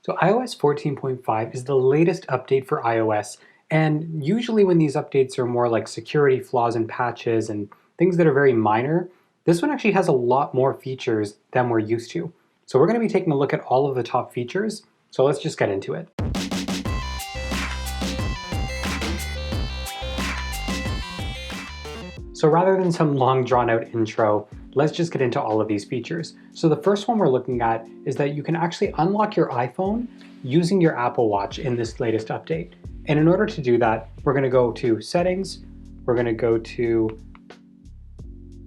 So iOS 14.5 is the latest update for iOS, and usually when these updates are more like security flaws and patches and things that are very minor, this one actually has a lot more features than we're used to. So we're going to be taking a look at all of the top features, so let's just get into it. So rather than some long drawn out intro, let's just get into all of these features. So the first one we're looking at is that you can actually unlock your iPhone using your Apple Watch in this latest update. And in order to do that, we're going to go to Settings, we're going to go to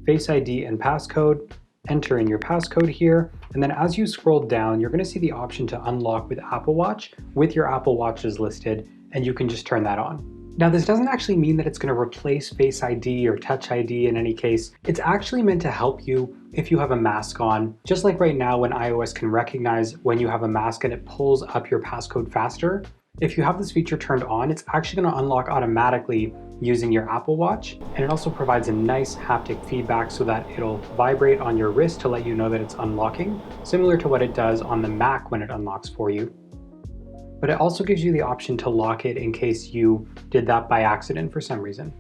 Face ID and Passcode, enter in your passcode here, and then as you scroll down, you're going to see the option to unlock with Apple Watch with your Apple Watches listed, and you can just turn that on. Now, this doesn't actually mean that it's going to replace Face ID or Touch ID in any case. It's actually meant to help you if you have a mask on. Just like right now when iOS can recognize when you have a mask and it pulls up your passcode faster, if you have this feature turned on, it's actually going to unlock automatically using your Apple Watch. And it also provides a nice haptic feedback so that it'll vibrate on your wrist to let you know that it's unlocking, similar to what it does on the Mac when it unlocks for you. But it also gives you the option to lock it in case you did that by accident for some reason.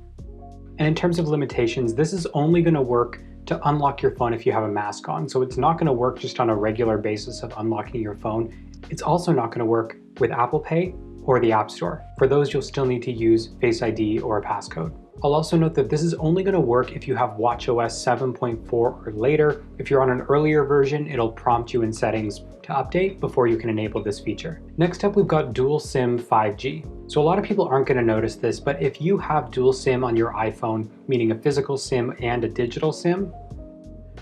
And in terms of limitations, this is only going to work to unlock your phone if you have a mask on. So it's not going to work just on a regular basis of unlocking your phone. It's also not going to work with Apple Pay or the App Store. For those, you'll still need to use Face ID or a passcode. I'll also note that this is only going to work if you have watchOS 7.4 or later. If you're on an earlier version, it'll prompt you in settings to update before you can enable this feature. Next up, we've got dual SIM 5G. So a lot of people aren't going to notice this, but if you have dual SIM on your iPhone, meaning a physical SIM and a digital SIM,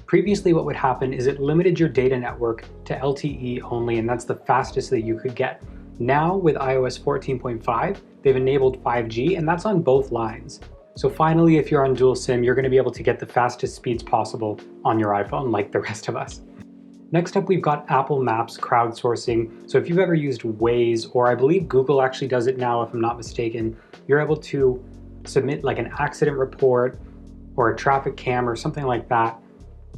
previously what would happen is it limited your data network to LTE only, and that's the fastest that you could get. Now with iOS 14.5, they've enabled 5G, and that's on both lines. So finally, if you're on dual SIM, you're going to be able to get the fastest speeds possible on your iPhone like the rest of us. Next up, we've got Apple Maps crowdsourcing. So if you've ever used Waze, or I believe Google actually does it now if I'm not mistaken, you're able to submit like an accident report or a traffic cam or something like that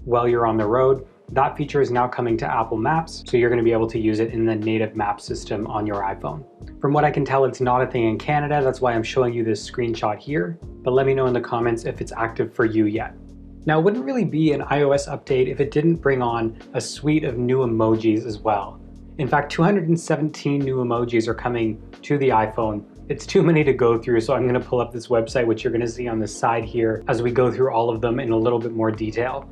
while you're on the road. That feature is now coming to Apple Maps, so you're going to be able to use it in the native map system on your iPhone. From what I can tell, it's not a thing in Canada, that's why I'm showing you this screenshot here, but let me know in the comments if it's active for you yet. Now, it wouldn't really be an iOS update if it didn't bring on a suite of new emojis as well. In fact, 217 new emojis are coming to the iPhone. It's too many to go through, so I'm going to pull up this website, which you're going to see on the side here as we go through all of them in a little bit more detail.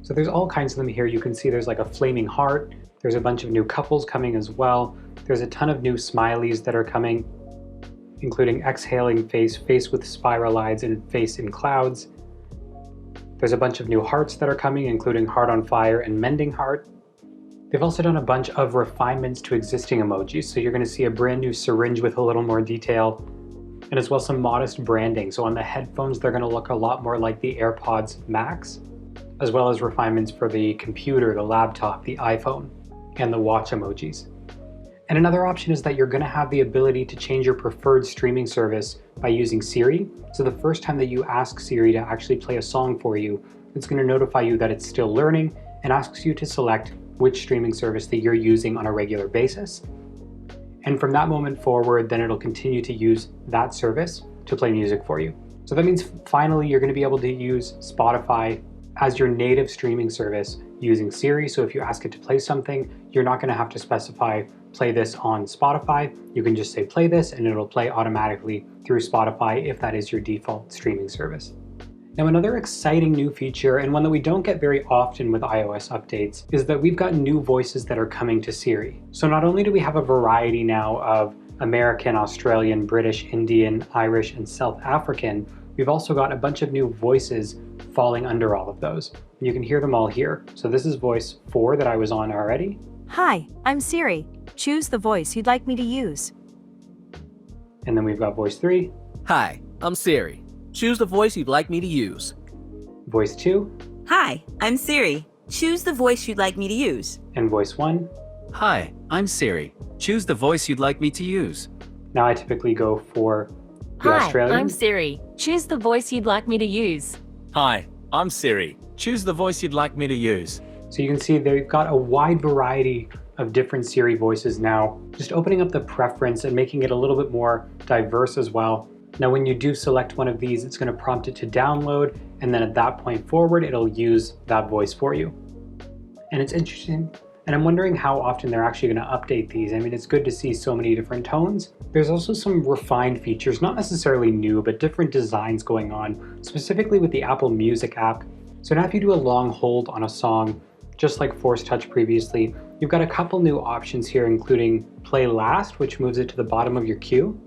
So there's all kinds of them here. You can see there's like a flaming heart. There's a bunch of new couples coming as well. There's a ton of new smileys that are coming, including exhaling face, face with spiral eyes, and face in clouds. There's a bunch of new hearts that are coming, including heart on fire and mending heart. They've also done a bunch of refinements to existing emojis. So you're going to see a brand new syringe with a little more detail, and as well some modest branding. So on the headphones, they're going to look a lot more like the AirPods Max, as well as refinements for the computer, the laptop, the iPhone, and the watch emojis. And another option is that you're going to have the ability to change your preferred streaming service by using Siri. So the first time that you ask Siri to actually play a song for you, it's going to notify you that it's still learning and asks you to select which streaming service that you're using on a regular basis. And from that moment forward, then it'll continue to use that service to play music for you. So that means finally you're going to be able to use Spotify as your native streaming service using Siri. So if you ask it to play something, you're not going to have to specify play this on Spotify. You can just say play this and it'll play automatically through Spotify if that is your default streaming service. Now, another exciting new feature, and one that we don't get very often with iOS updates, is that we've got new voices that are coming to Siri. So not only do we have a variety now of American, Australian, British, Indian, Irish, and South African, we've also got a bunch of new voices falling under all of those. You can hear them all here. So this is voice 4 that I was on already. Hi, I'm Siri. Choose the voice you'd like me to use. And then we've got voice 3. Hi, I'm Siri. Choose the voice you'd like me to use. Voice 2. Hi, I'm Siri. Choose the voice you'd like me to use. And voice 1. Hi, I'm Siri. Choose the voice you'd like me to use. Now I typically go for the Hi, Australian. I'm Siri. Choose the voice you'd like me to use. Hi, I'm Siri. Choose the voice you'd like me to use. So you can see they've got a wide variety of different Siri voices now, just opening up the preference and making it a little bit more diverse as well. Now when you do select one of these, it's going to prompt it to download, and then at that point forward, it'll use that voice for you. And it's interesting, and I'm wondering how often they're actually going to update these. I mean, it's good to see so many different tones. There's also some refined features, not necessarily new, but different designs going on, specifically with the Apple Music app. So now if you do a long hold on a song, just like Force Touch previously, you've got a couple new options here, including Play Last, which moves it to the bottom of your queue.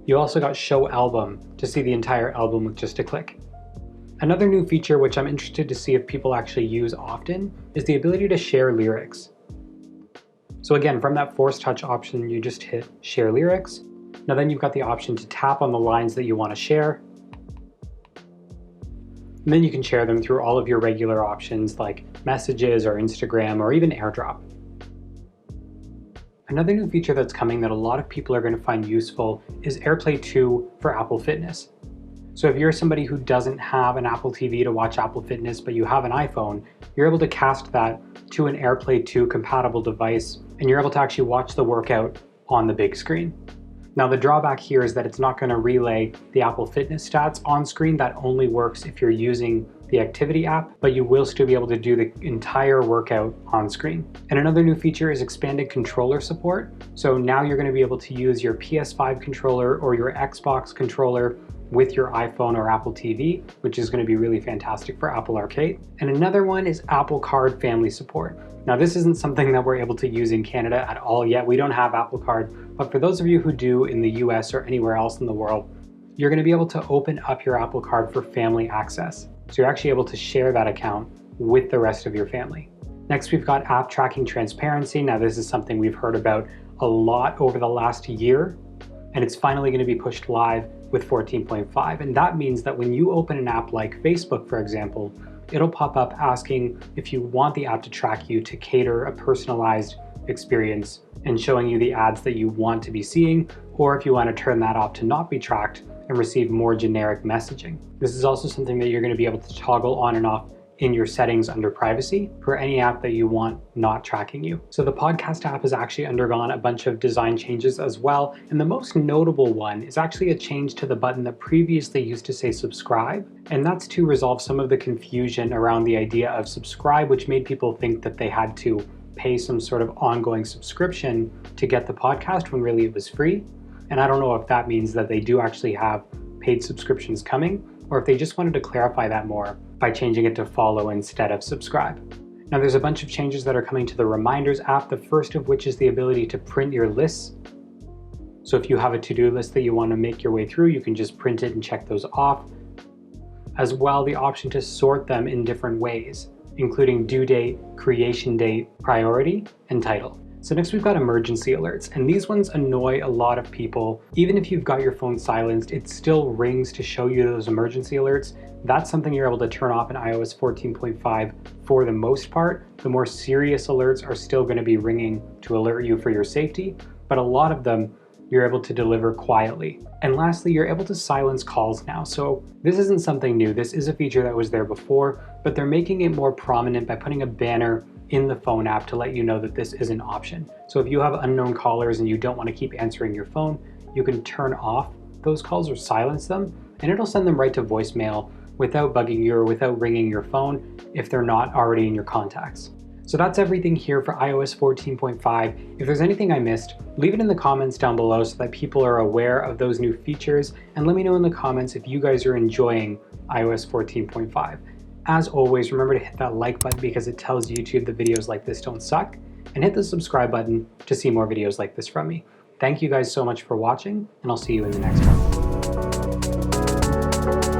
You also got Show Album to see the entire album with just a click. Another new feature, which I'm interested to see if people actually use often, is the ability to share lyrics. So again, from that Force Touch option, you just hit Share Lyrics. Now then you've got the option to tap on the lines that you want to share. And then you can share them through all of your regular options like Messages or Instagram or even AirDrop. Another new feature that's coming that a lot of people are going to find useful is AirPlay 2 for Apple Fitness. So if you're somebody who doesn't have an Apple TV to watch Apple Fitness, but you have an iPhone, you're able to cast that to an AirPlay 2 compatible device, and you're able to actually watch the workout on the big screen. Now the drawback here is that it's not going to relay the Apple Fitness stats on screen. That only works if you're using the Activity app, but you will still be able to do the entire workout on screen. And another new feature is expanded controller support. So now you're going to be able to use your PS5 controller or your Xbox controller with your iPhone or Apple TV, which is going to be really fantastic for Apple Arcade. And another one is Apple Card family support. Now this isn't something that we're able to use in Canada at all yet. We don't have Apple Card, but for those of you who do in the US or anywhere else in the world, you're going to be able to open up your Apple Card for family access. So you're actually able to share that account with the rest of your family. Next, we've got app tracking transparency. Now this is something we've heard about a lot over the last year, and it's finally going to be pushed live with 14.5. And that means that when you open an app like Facebook, for example, it'll pop up asking if you want the app to track you to cater a personalized experience and showing you the ads that you want to be seeing, or if you want to turn that off to not be tracked and receive more generic messaging. This is also something that you're going to be able to toggle on and off in your settings under privacy for any app that you want not tracking you. So the podcast app has actually undergone a bunch of design changes as well. And the most notable one is actually a change to the button that previously used to say subscribe. And that's to resolve some of the confusion around the idea of subscribe, which made people think that they had to pay some sort of ongoing subscription to get the podcast when really it was free. And I don't know if that means that they do actually have paid subscriptions coming, or if they just wanted to clarify that more by changing it to follow instead of subscribe. Now there's a bunch of changes that are coming to the Reminders app, the first of which is the ability to print your lists. So if you have a to-do list that you want to make your way through, you can just print it and check those off. As well, the option to sort them in different ways, including due date, creation date, priority, and title. So next we've got emergency alerts, and these ones annoy a lot of people. Even if you've got your phone silenced, it still rings to show you those emergency alerts. That's something you're able to turn off in iOS 14.5 for the most part. The more serious alerts are still going to be ringing to alert you for your safety, but a lot of them you're able to deliver quietly. And lastly, you're able to silence calls now. So this isn't something new. This is a feature that was there before, but they're making it more prominent by putting a banner in the phone app to let you know that this is an option. So if you have unknown callers and you don't want to keep answering your phone, you can turn off those calls or silence them, and it'll send them right to voicemail without bugging you or without ringing your phone if they're not already in your contacts. So that's everything here for iOS 14.5. If there's anything I missed, leave it in the comments down below so that people are aware of those new features, and let me know in the comments if you guys are enjoying iOS 14.5. As always, remember to hit that like button because it tells YouTube that videos like this don't suck, and hit the subscribe button to see more videos like this from me. Thank you guys so much for watching, and I'll see you in the next one.